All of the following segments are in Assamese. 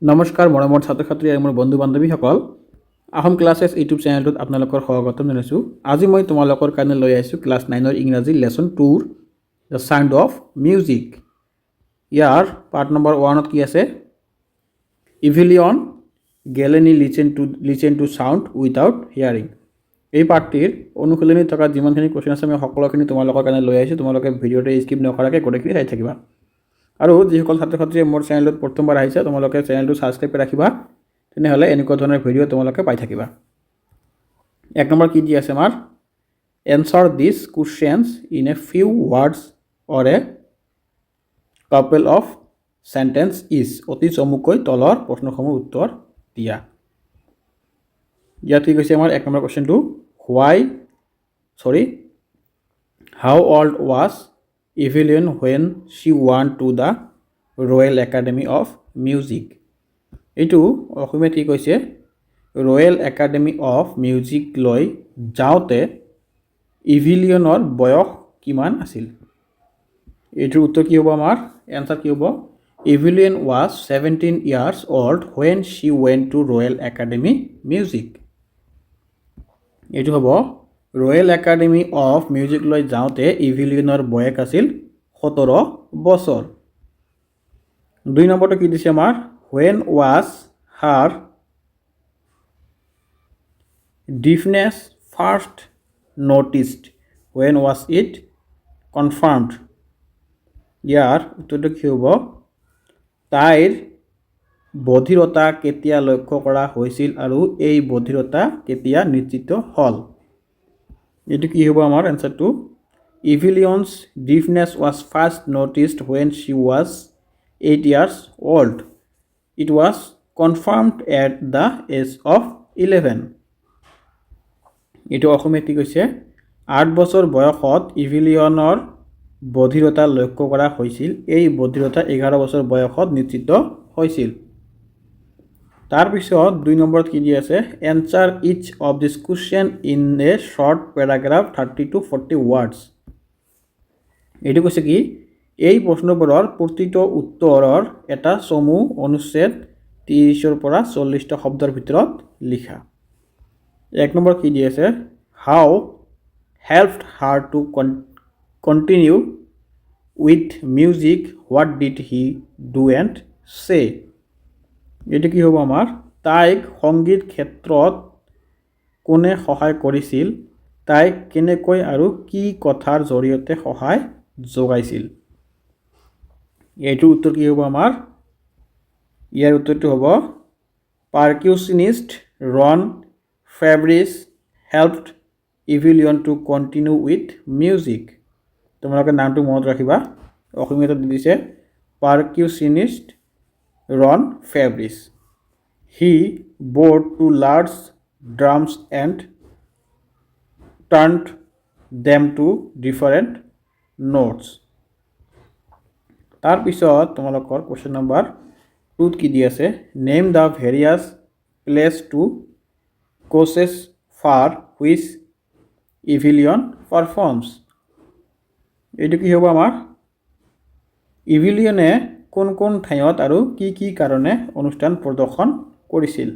নমস্কাৰ মৰমৰ ছাত্ৰ ছাত্ৰী আৰু মোৰ বন্ধু বান্ধৱীসকল আহোম ক্লাছেছ ইউটিউব চেনেলটোত আপোনালোকৰ স্বাগতম জনাইছোঁ। আজি মই তোমালোকৰ কাৰণে লৈ আহিছোঁ ক্লাছ 9ৰ ইংৰাজী লেচন 2ৰ দ্য চাউণ্ড অফ মিউজিক। ইয়াৰ পাৰ্ট নম্বৰ 1ত কি আছে? Evelyn Glennie listen to sound without hearing. এই পাৰ্টটিৰ অনুশীলনী থকা যিমানখিনি কুৱেশ্যন আছে মই সকলোখিনি তোমালোকৰ কাৰণে লৈ আহিছোঁ। তোমালোকে ভিডিঅ'টো স্কিপ নকৰাকৈ গোটেইখিনি চাই থাকিবা। আৰু যিসকল ছাত্ৰ ছাত্ৰীয়ে মোৰ চেনেলটোত প্ৰথমবাৰ আহিছে তোমালোকে চেনেলটো ছাবস্ক্ৰাইব কৰি ৰাখিবা, তেনেহ'লে এনেকুৱা ধৰণৰ ভিডিঅ' তোমালোকে পাই থাকিবা। 1 নম্বৰ কি দি আছে আমাৰ? Answer this questions in a few words or a couple of sentences. অতি চমুকৈ তলৰ প্ৰশ্নসমূহৰ উত্তৰ দিয়া। ইয়াত কি কৈছে আমাৰ 1 নম্বৰ কুৱেশ্যনটো? How old was Evelyn when she went to the Royal Academy of Music. এইটো অসমীয়াত কি কৈছে? ৰয়েল একাডেমি অফ মিউজিক লৈ যাওঁতে ইভিলিয়নৰ বয়স কিমান আছিল? এইটোৰ উত্তৰ কি হ'ব আমাৰ? এনচাৰ কি হ'ব? ইভিলিয়ন was 17 years old when she went to Royal Academy Music. এইটো হ'ব ৰয়েল একাডেমি অফ মিউজিক লৈ যাওঁতে ইভিলিয়নৰ বয়স আছিল 17 বছৰ। 2 নম্বৰটো কি দিছে আমাৰ? When was her deafness first noticed? When was it confirmed? ইয়াৰ উত্তৰটো কি হ'ব? তাইৰ বধিৰতা কেতিয়া লক্ষ্য কৰা হৈছিল আৰু এই বধিৰতা কেতিয়া নিশ্চিত হ'ল? এইটো কি হ'ব আমাৰ এনচাৰটো? Evelyn's deafness was first noticed when she was 8 years old. It was confirmed at the age of 11. এইটো অসমীয়াত কি কৈছে? 8 বছৰ বয়সত ইভিলিয়নৰ বধিৰতা লক্ষ্য কৰা হৈছিল। এই বধিৰতা 11 বছৰ বয়সত নিশ্চিত হৈছিল। তাৰপিছত 2 নম্বৰত কি দি আছে? Answer each of this question in a short paragraph 30 to 40 words. এইটো কৈছে কি? এই প্ৰশ্নবোৰৰ প্ৰতিটো উত্তৰৰ এটা চমু অনুচ্ছেদ 30ৰ পৰা 40টা শব্দৰ ভিতৰত লিখা। 1 নম্বৰ কি দি আছে? How helped her to continue with music, what did he do and say. এইটো কি হ'ব আমাৰ? তাইক সংগীত ক্ষেত্ৰত কোনে সহায় কৰিছিল, তাইক কেনেকৈ আৰু কি কথাৰ জৰিয়তে সহায় যোগাইছিল। এইটোৰ উত্তৰ কি হ'ব আমাৰ? ইয়াৰ উত্তৰটো হ'ব percussionist Ron Forbes helped Evelyn to continue with music. তোমালোকে নামটো মনত ৰাখিবা। অসমীয়াত দি দিছে পাৰ্কিউচনিষ্ট Ron ফেব্ৰিচ। He bought 2 large drums and turned them to different notes. তাৰপিছত তোমালোকৰ কুৱেশ্যন নম্বৰ 2ত কি দি আছে? Name the various places to courses for which Evelyn performs. এইটো কি হ'ব আমাৰ? ইভিলিয়নে কোন কোন ঠাইত আৰু কি কি কাৰণে অনুষ্ঠান প্ৰদৰ্শন কৰিছিল?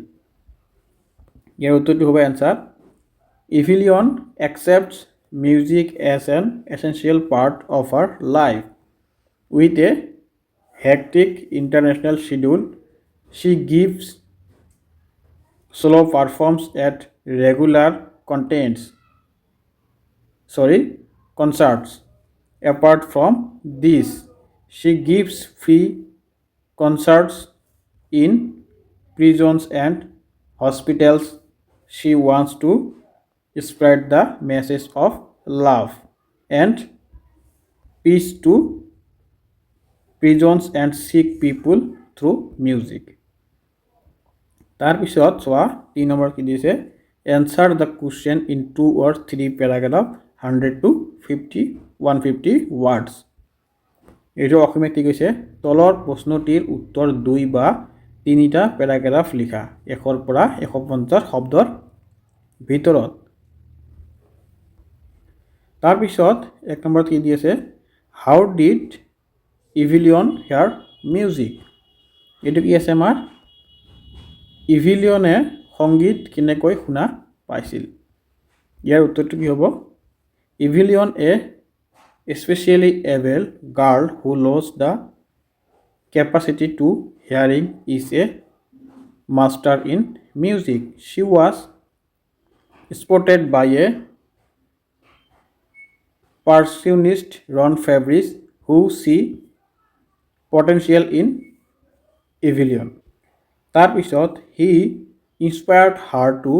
ইয়াৰ উত্তৰটো হ'ব answer Evelyn accepts music as an essential part of her life. With a hectic international schedule she gives solo performs at regular concerts. Apart from this, she gives free concerts in prisons and hospitals. She wants to spread the message of love and peace to prisons and sick people through music. তাৰপিছত চোৱা 3 নম্বৰ কি দিছে? Answer the question in 2 or 3 paragraph 100 to 150 words. এইটো অসমীয়াত কি কৈছে? তলৰ প্ৰশ্নটিৰ উত্তৰ 2 বা 3টা পেৰাগ্ৰাফ লিখা 100 পৰা 150 শব্দৰ ভিতৰত। তাৰপিছত 1 নম্বৰত কি দি আছে? হাউ ডিড ইভিলিয়ন হেয়াৰ মিউজিক। এইটো কি আছে আমাৰ? ইভিলিয়নে সংগীত কেনেকৈ শুনা পাইছিল? ইয়াৰ উত্তৰটো কি হ'ব? ইভিলিয়ন especially able girl who lost the capacity to hearing is a master in music. She was spotted by a percussionist Ron Fabrice who see potential in Evelyn. তাৰপিছত he inspired her to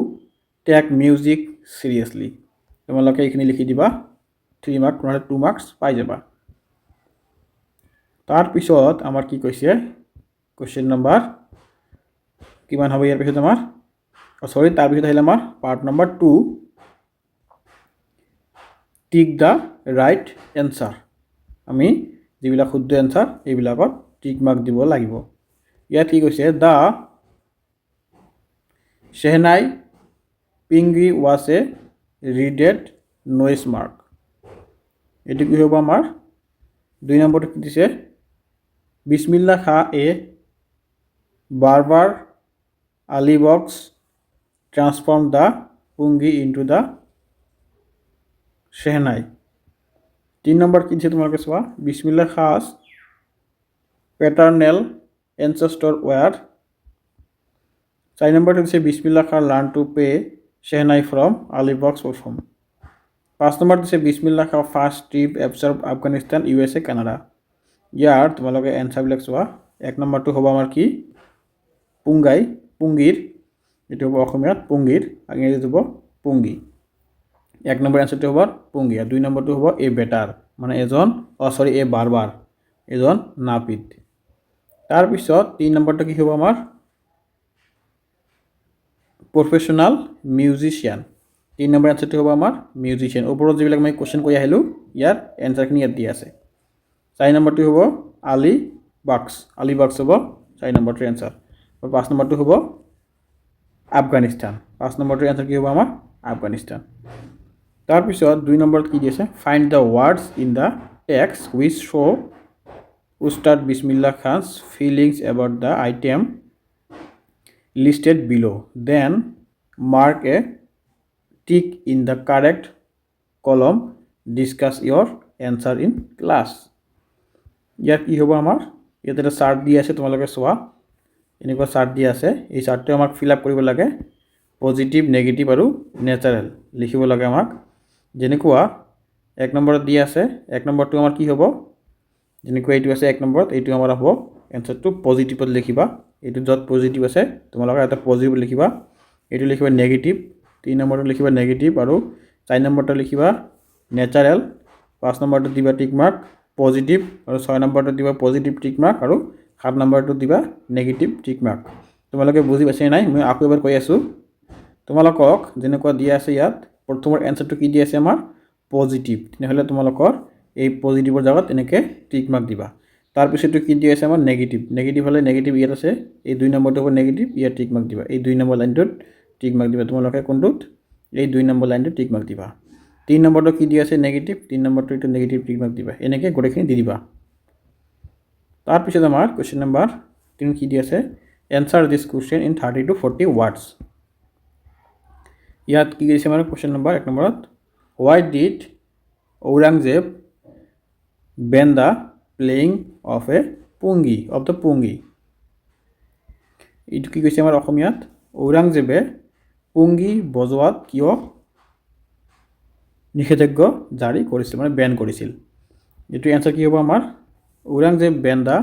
take music seriously. তোমালোকে এইখিনি লিখি দিবা 3 মাৰ্ক নহলে 2 মাৰ্কছ পাই যাবা। তাৰপিছত আমাৰ কি কৈছে কোৱেশ্চন নম্বৰ কিমান হ'ব ইয়াৰ পিছত আমাৰ সৰি তাৰপিছত আহিলে আমাৰ part number 2 tick the right answer. আমি যিবিলাক শুদ্ধ এনসাৰ এইবিলাকত টিক মাৰ্ক দিব লাগিব। ইয়াত কি কৈছে the Shehnai Pingi was a readed noise mark. এটি কি হ'ব আমাৰ 2 নম্বৰটো কি দিছে বিসমিল্লাহ খা এ বাৰবাৰ Alibux transform the pungi into the Shehnai. 3 number কি দিছে তোমালোকে চোৱা বিসমিল্লাহ খাস paternal ancestor were 4 নম্বৰটো দিছে Bismillah Khan learn to play Shehnai from Alibox perform. 5 নম্বৰ দিছে Bismillah Khan first trip observe Afghanistan USA Canada. ইয়াৰ তোমালোকে এনসাৰ বিলাক চোৱা 1 নম্বৰটো হ'ব আমাৰ কি পুঙ্গাই পুঙ্গিৰ এটো হ'ব অসমীয়াত পুঙ্গিৰ ইংৰাজীত হ'ব পুঙ্গি। 1 নম্বৰ এনসাৰটো হ'ব পুঙ্গি আৰু 2 নম্বৰটো হ'ব এ বেটাৰ মানে এজন এ বাৰবাৰ এজন নাপিত। তাৰ পিছত 3 নম্বৰটো কি হ'ব আমাৰ প্ৰফেশনাল মিউজিশিয়ান। 3 নম্বৰ এনসাৰটো হ'ব আমাৰ মিউজিশিয়ান। ওপৰত যিবিলাক মই কোৱেশ্চন কৈ আহিলো ইয়াৰ এনসাৰখিনি ইয়াত দিয়া আছে। 4 নম্বৰটো হ'ব আলিবাক্স হ'ব 4 নম্বৰটো এনসাৰ। আৰু 5 নম্বৰটো হ'ব আফগানিস্তান। 5 নম্বৰটো এনসাৰ কি হ'ব আমাৰ আফগানিস্তান। তাৰ পিছত 2 নম্বৰত কি দিছে find the words in the text which show Ustad Bismillah খান's feelings about the item listed below. Then mark a tick in the correct column. Discuss your answer in class. ইয়াত কি হ'ব আমাৰ ইয়াত এটা চাৰ্ট দি আছে তোমালোকে চোৱা এনেকুৱা চাৰ্ট দি আছে এই চাৰ্টটো আমাক ফিল আপ কৰিব লাগে পজিটিভ নেগেটিভ আৰু নেচাৰেল লিখিব লাগে আমাক যেনেকুৱা 1 নম্বৰত দি আছে 1 নম্বৰটো আমাৰ কি হ'ব যেনেকুৱা এইটো আছে 1 নম্বৰত এইটো আমাৰ হ'ব এনসারটো পজিটিভত লিখিবা এইটো যত পজিটিভ আছে তোমালোকে এটা পজিটিভ লিখিবা এইটো লিখিবা নেগেটিভ 3 নম্বৰটো লিখিবা নেগেটিভ আৰু 4 নম্বৰটো লিখিবা নেচাৰেল 5 নম্বৰটো দিবা টিক মাৰ্ক পজিটিভ আৰু 6 নম্বৰটো দিবা পজিটিভ টিক মাৰ্ক আৰু 7 নম্বৰটো দিবা নেগেটিভ টিক মাৰ্ক। তোমালোকে বুজি পাইছে নাই মই আকৌ এবাৰ কৈ আছো তোমালোকক যেনেকুৱা দিয়া আছে ইয়াত প্ৰথমৰ এনসাৰটো কি দি আছে আমাৰ পজিটিভ তেনেহলে তোমালোকৰ এই পজিটিভৰ জায়গাত এনেকে টিক মাৰ্ক দিবা। তাৰ পিছতো কি দি আছে আমাৰ নেগেটিভ হলে নেগেটিভ ইয়াত আছে এই 2 নম্বৰটো হ'ব নেগেটিভ ইয়াত টিক মাৰ্ক দিবা এই 2 নম্বৰ লাইনটোত টিক মাৰ্ক দিবা তোমালোকে কোনটোত এই 2 নম্বৰ লাইনটোত টিক মাৰ্ক দিবা 3 নম্বৰটো কি দি আছে নেগেটিভ 3 নম্বৰটো এটা নেগেটিভ টিক মাৰ্ক দিবা এনেকে গোটেইখিনি দি দিবা। তাৰ পিছত আমাৰ কোৱেশ্চন নম্বৰ 3 কি দি আছে answer this question in 30 to 40 words. ইয়াত কি দিছে আমাৰ কোৱেশ্চন নম্বৰ 1 নম্বৰত why did Aurangzeb ban the playing of a pungi of the pungi. এইটো কি কৈছে আমাৰ অসমীয়াত ঔৰংজেবে পুঙ্গি বজোৱাত কিয় নিষেধাজ্ঞা জাৰি কৰিছিল মানে বেন কৰিছিল। এইটো এনসাৰ কি হ'ব আমাৰ Aurangzeb ban the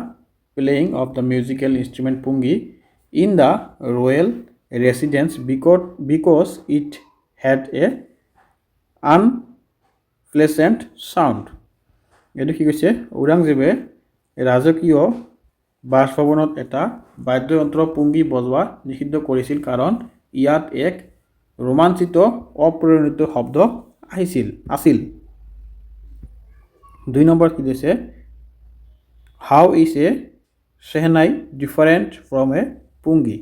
playing of the musical instrument pungi in the royal residence because it had a unpleasant sound. এইটো কি কৈছে ঔৰংজেবে ৰাজকীয় বাসভৱনত এটা বাদ্যযন্ত্ৰ পুঙ্গি বজোৱা নিষিদ্ধ কৰিছিল কাৰণ ইয়াত এক ৰোমাঞ্চিত অপ্ৰেৰণিত শব্দ আছিল। 2 নম্বৰ কি দিছে how is a Shehnai different from a pungi.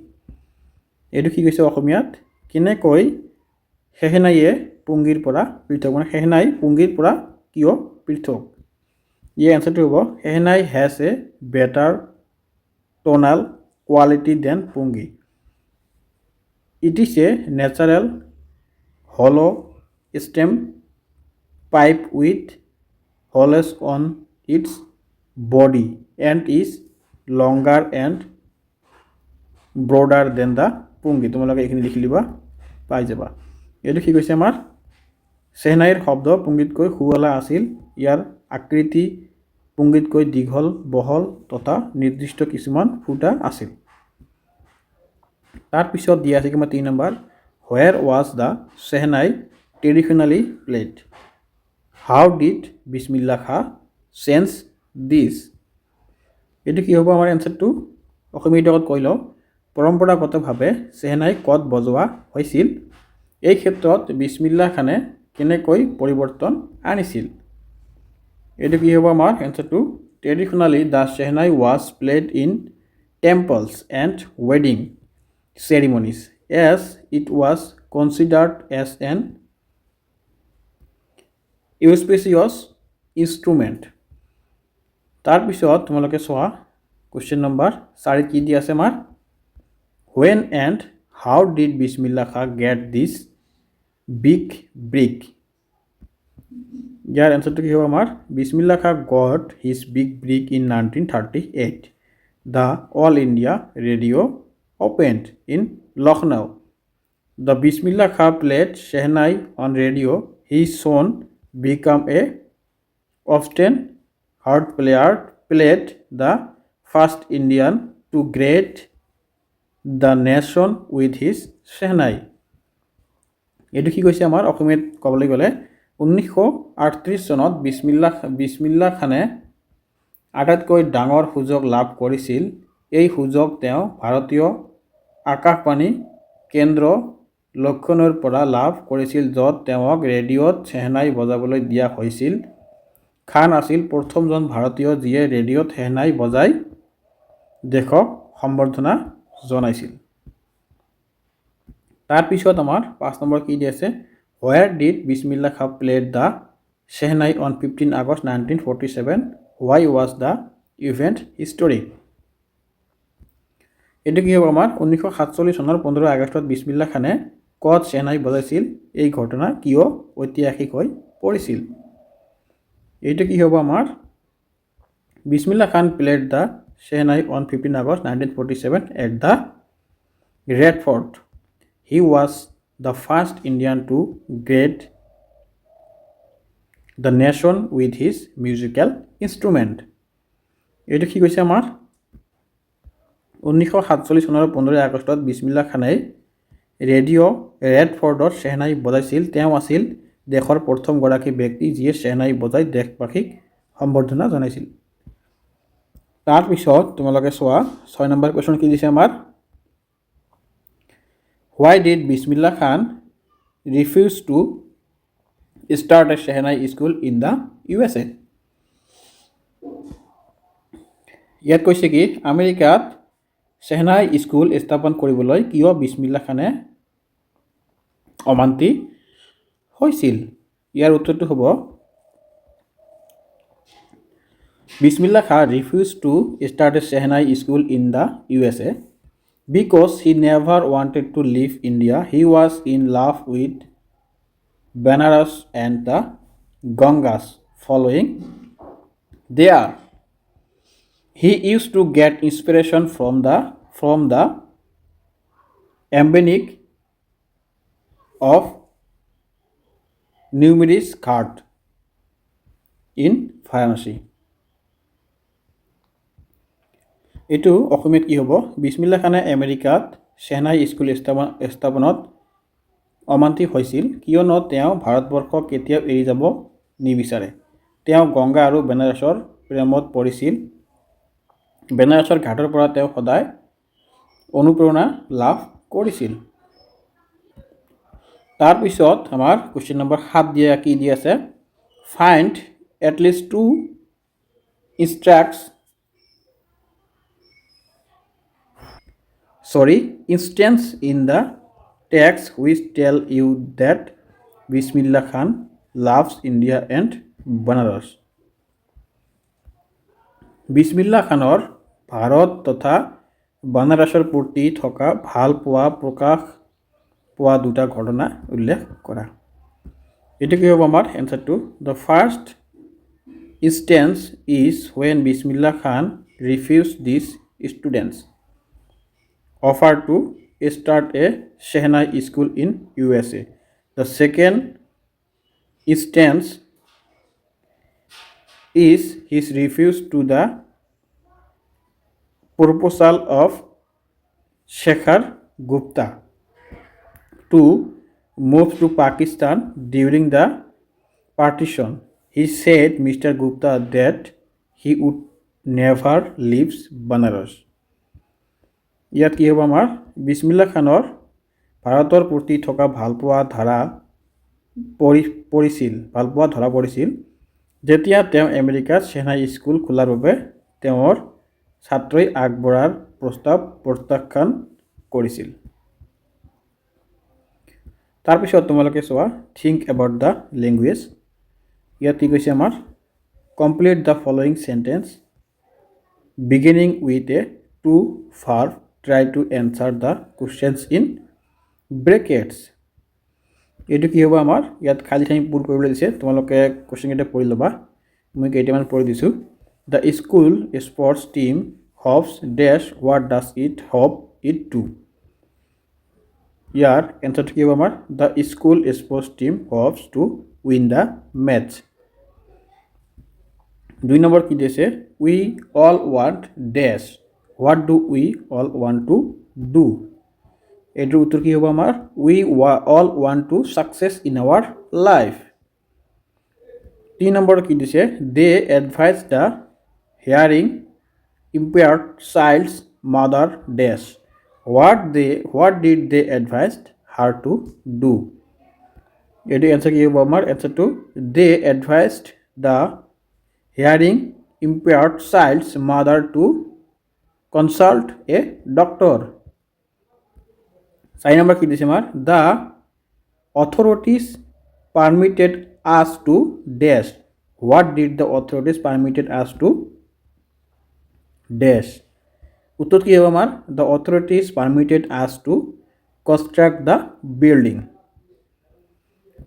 এইটো কি কৈছে অসমীয়াত কেনেকৈ Shehnaiয়ে পুঙ্গিৰ পৰা পৃথক মানে Shehnai পুঙ্গিৰ পৰা কিয় পৃথক। ইয়াৰ এনসাৰটো হ'ব Shehnai has a better tonal quality than pungi. It is a natural hollow stem pipe with holes on its body and is longer and broader than the পুংগি। তোমালোকে এইখিনি লিখি লিবা পাই যাবা। এইটো কি কৈছে আমাৰ চেহনাইৰ শব্দ পুংগিতকৈ সুৱলা আছিল। ইয়াৰ আকৃতি পুংগিতকৈ দীঘল বহল তথা নিৰ্দিষ্ট কিছুমান ফুটা আছিল। তাৰপিছত দিয়া আছে কিমান 3 number Where was the Shehnai traditionally played? How did Bismillah Khan sense this? এইটো কি হ'ব আমাৰ এনসাৰটো অসমীয়াত কৈ লওঁ পৰম্পৰাগতভাৱে চেহনাই ক'ত বজোৱা হৈছিল এই ক্ষেত্ৰত বিসমিল্লাহ খানে কেনেকৈ পৰিৱৰ্তন আনিছিল এইটো কি হ'ব আমাৰ এনসাৰটো ট্ৰেডিশনালি the Shehnai was played in temples and wedding ceremonies as it was considered as an auspicious instrument তাৰপিছত তোমালোকে চোৱা কোৱেশ্চন নম্বৰ 4 কি দি আছে আমাৰ when and how did Bismillah Khan get this big brick ইয়াৰ এনসাৰটো কি হ'ব আমাৰ Bismillah Khan got his big brick in 1938 the All India Radio opened in Lucknow the Bismillah Khan played Shehnai on radio he soon became a often heard player played the first Indian to great the nation with his Shehnai এইটো কি কৈছে আমাৰ অসমীয়াত ক'বলৈ গ'লে 1938 চনত বিসমিল্লাহ খানে আটাইতকৈ ডাঙৰ সুযোগ লাভ কৰিছিল এই সুযোগ তেওঁ ভাৰতীয় আকাশবাণী কেন্দ্ৰ লক্ষণৰ পৰা লাভ কৰিছিল য'ত তেওঁক ৰেডিঅ'ত চেহনাই বজাবলৈ দিয়া হৈছিল খান আছিল প্ৰথমজন ভাৰতীয় যিয়ে ৰেডিঅ'ত চেহনাই বজাই দেশক সম্বৰ্ধনা জনাইছিল তাৰপিছত আমাৰ 5 নম্বৰ কি দি আছে Where did Bismillah Khan played the Shehnai on 15 August 1947 why was the event historic এটো কি হ'ব আমাৰ 1947 চনৰ 15 আগষ্টত বিসমিল্লাহ খানে ক'ত চেহনাই বজাইছিল এই ঘটনা কিয় ঐতিহাসিক হৈ পৰিছিল এইটো কি হ'ব আমাৰ Bismillah Khan played the Shehnai on 15 August 1947 at the Red Fort he was the first Indian to greet the nation with his musical instrument এইটো কি কৈছে আমাৰ 1947 চনৰ 15 আগষ্টত বিসমিল্লাহ খানে ৰেডিঅ' ৰেড ফৰ্ডত চেহনাই বজাইছিল তেওঁ আছিল দেশৰ প্ৰথম গৰাকী ব্যক্তি যিয়ে চেহনাই বজাই দেশবাসীক সম্বৰ্ধনা জনাইছিল তাৰপিছত তোমালোকে চোৱা 6 নম্বৰ কোৱেশ্চন কি দিছে আমাৰ Why did Bismillah Khan refuse to start a Shehnai school in the USA? ইয়াত কৈছে কি আমেৰিকাত চেহনাই স্কুল স্থাপন কৰিবলৈ কিয় বিসমিল্লাহ খানে অমান্তি হৈছিল ইয়াৰ উত্তৰটো হ'ব Bismillah Khan refused to start a Shehnai school in the USA because he never wanted to leave India. He was in love with Benares and the Gangas following there. He used to get inspiration from the emblems of numerous cards in Varanasi. এটো অসমীয়াত কি হ'ব বিসমিল্লাহ খানে আমেৰিকাত চেহনাই স্কুল স্থাপনত অমান্তি হৈছিল কিয়নো তেওঁ ভাৰতবৰ্ষক কেতিয়াও এৰি যাব নিবিচাৰে তেওঁ গংগা আৰু বেনাৰসৰ প্ৰেমত পৰিছিল বেনাৰসৰ ঘাটৰ পৰা তেওঁ সদায় অনুপ্ৰেৰণা লাভ কৰিছিল তাৰপিছত আমাৰ কোৱেশ্চন নম্বৰ 7 দিয়া কি দি আছে find at least 2 instance in the text which tell you that Bismillah Khan loves India and Banaras. Bismillah Khanor Bharat তথা বানাৰসৰ প্ৰতি থকা ভাল পোৱা প্ৰকাশ হোৱা দুটা ঘটনা উল্লেখ কৰা। এইটো কি হ'ব আমাৰ এনচাৰটো? The first instance is when Bismillah Khan refused these students offer to start a Shehnai school in USA. The second instance is his refuse to the proposal of Shekhar Gupta to move to Pakistan during the partition. He said Mr. Gupta that he would never leave Banaras. ইয়াত কি হ'ব আমাৰ? বিছমিল্লা খানৰ ভাৰতৰ প্ৰতি থকা ভালপোৱা ধৰা পৰিছিল যেতিয়া তেওঁ আমেৰিকাত চেন্নাই স্কুল খোলাৰ বাবে তেওঁৰ ছাত্ৰই আগবঢ়াৰ প্ৰস্তাৱ প্ৰত্যাখ্যান কৰিছিল। তাৰপিছত তোমালোকে চোৱা থিংক এবাউট দ্য লেংগুৱেজ। ইয়াত কি কৈছে আমাৰ? Complete the following sentence beginning with a to verb try to answer the questions in brackets. এইটো কি হ'ব আমাৰ? ইয়াত খালী ঠাই পূৰ কৰিবলৈ দিছে, তোমালোকে কুৱেশ্যনকেইটা পঢ়ি ল'বা। মই কেইটামান পঢ়ি দিছোঁ। The school sports team hopes dash what does it hope it to. ইয়াৰ এনচাৰটো কি হ'ব আমাৰ? The school sports team hopes to win the match. 2 number কি দিছে? We all want dash what do we all want to do. এইটোৰ উত্তৰ কি হ'ব আমাৰ? We all want to success in our life. 3 number কি দিছে? They advise the hearing impaired child's mother dash what did they advise her to do. এটি answer কি হ'ব আমাৰ? answerটো they advised the hearing impaired child's mother to consult a doctor. 4 number কি দিছে আমাৰ? the authorities permitted us to dash what did the authorities permitted us to dash. উত্তর কি হবে আমার? the authorities permitted us to construct the building.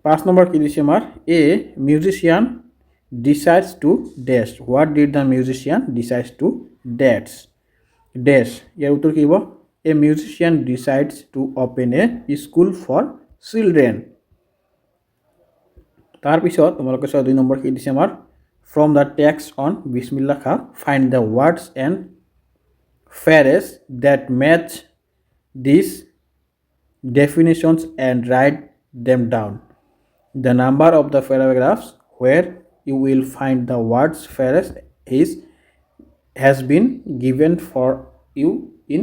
5 নম্বর কি দিছে আমার? a musician decides to dash what did the musician decides to dash. ইয়ার উত্তর কি হবে? a musician decides to open a school for children. তার পিছত তোমালোকে 2 নম্বৰ কি দিছে আমার? from the text on Bismillah Khan find the words and phrases that match these definitions and write them down. The number of the paragraphs where you will find the words phrase has been given for you in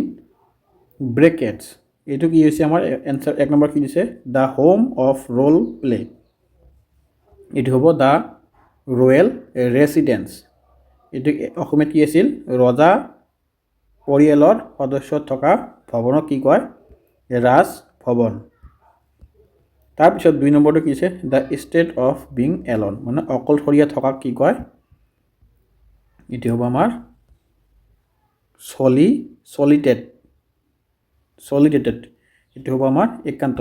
brackets. এটো কি হৈছে আমাৰ? answer 1 নম্বৰ কি দিছে? the home of role play. এটো হ'ব the royal residence. এটো অসমীয়াত কি আছিল? ৰজা পৰিয়ালৰ সদস্য থকা ভৱনক কি কয়? ৰাজ ভৱন। তাৰপিছত 2 নম্বৰটো কি আছে? the state of being alone মানে অকলশৰীয়া থকাক কি কয়? এটো হ'ব আমাৰ solitude. এটো হ'ব আমাৰ একান্ত।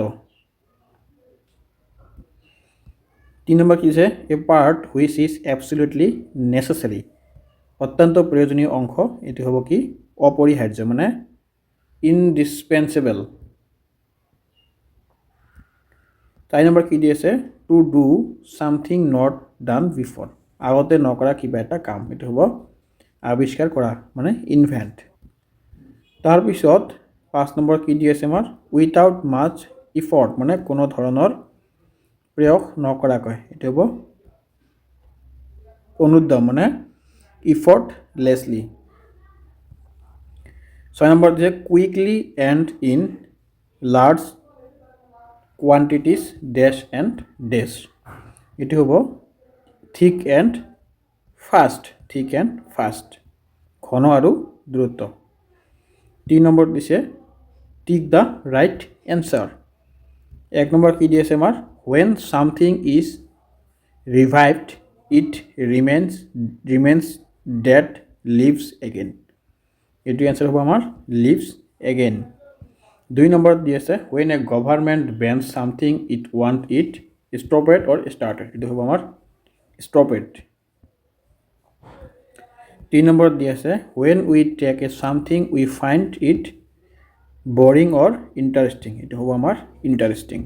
3 নম্বৰ কি আছে? a part which is absolutely necessary অত্যন্ত প্ৰয়োজনীয় অংশ। এটো হ'ব কি? অপৰিহাৰ্য মানে indispensable. 4 নম্বৰ কি দি আছে? to do something not done before আগতে নকৰা কিবা এটা কাম। এটো হ'ব আৱিষ্কাৰ কৰা মানে invent. তাৰপিছত 5 নম্বৰ কি দি আছে আমাৰ? without much effort মানে কোনো ধৰণৰ প্ৰয়োগ নকৰাকৈ। এটো হ'ব অনুদ্যম মানে effortlessly. 6 নম্বৰ দিছে quickly and in large quantities dash and dash. এটো হ'ব thick and fast ঘন আৰু দ্ৰুত। 3 নম্বৰ দিছে tick the right answer. 1 number কি দি আছে আমাৰ? when something is revived it remains dead lives again. এটো answer হ'ব আমাৰ lives again. 2 নম্বৰত দি আছে when a government bans something it want it stopped or started এটো হ'ব আমাৰ stopped 3 নম্বৰত দি আছে when we take a something we find it boring or interesting এটো হ'ব আমাৰ interesting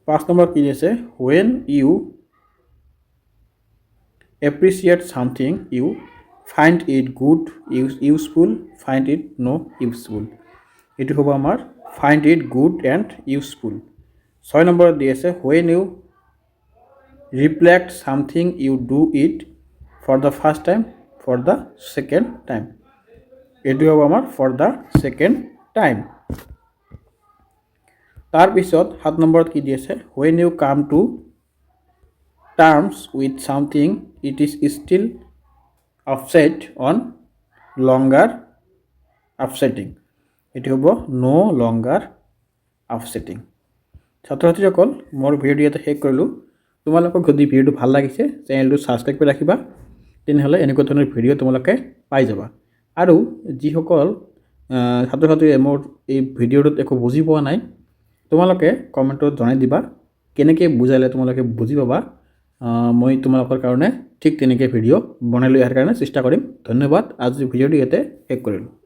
5 নম্বৰ কি আছে when you appreciate something you find it good useful find it no useful এটো হ'ব আমাৰ find it good and useful 6 নম্বৰত দি আছে when you reflect something you do it for the first time for the second time এটো হ'ব আমাৰ for the second time তাৰ পিছত 7 নম্বৰত কি দি আছে when you come to terms with something it is still upset on longer upsetting এটি হ'ব no longer upsetting ছাত্ৰছাত্ৰীসকল মোৰ ভিডিঅ' এটা শেষ কৰিলোঁ তোমালোকক যদি ভিডিঅ'টো ভাল লাগিছে চেনেলটো ছাবস্ক্ৰাইব কৰি ৰাখিবা তেনেহ'লে এনেকুৱা ধৰণৰ ভিডিঅ' তোমালোকে পাই যাবা আৰু যিসকল ছাত্ৰছাত্ৰীয়ে মোৰ এই ভিডিঅ'টোত একো বুজি পোৱা নাই তোমালোকে কমেণ্টত জনাই দিবা কেনেকৈ বুজালে তোমালোকে বুজি পাবা মই তোমালোকৰ কাৰণে ঠিক তেনেকৈ ভিডিঅ' বনাই লৈ অহাৰ কাৰণে চেষ্টা কৰিম ধন্যবাদ আজি ভিডিঅ'টো ইয়াতে শেষ কৰিলোঁ